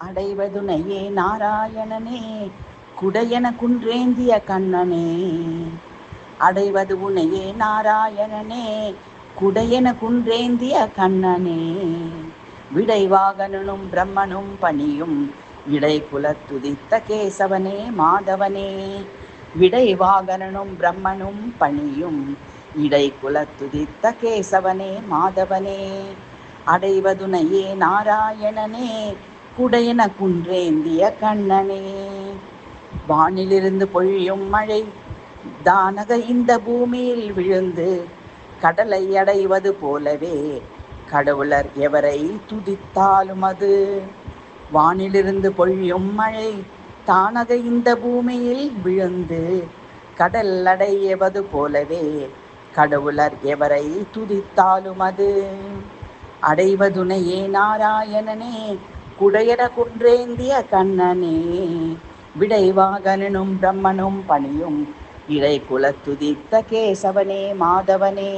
அடைவதுனையே நாராயணனே குடையன குன்றேந்திய கண்ணனே. அடைவது உனையே நாராயணனே குடையன குன்றேந்திய கண்ணனே. விடைவாகனும் பிரம்மனும் பணியும் இடை குலத்துதித்த கேசவனே மாதவனே. விடைவாகனும் பிரம்மனும் பணியும் இடை குலத்துதித்த கேசவனே மாதவனே. அடைவதுனையே நாராயணனே குடையன குன்றேந்திய கண்ணனே. வானிலிருந்து பொழியும் மழை தானக இந்த பூமியில் விழுந்து கடலை அடைவது போலவே கடவுளர் எவரை துதித்தாலும் அது. வானிலிருந்து பொழியும் மழை தானக இந்த பூமியில் விழுந்து கடல் அடைவது போலவே கடவுளர் எவரை துதித்தாலும் அது. அடைவதுனையே நாராயணனே குடையன குன்றேந்திய கண்ணனே. விடைவாகனும் பிரம்மனும் பணியும் இடை குலத்துதித்த கேசவனே மாதவனே.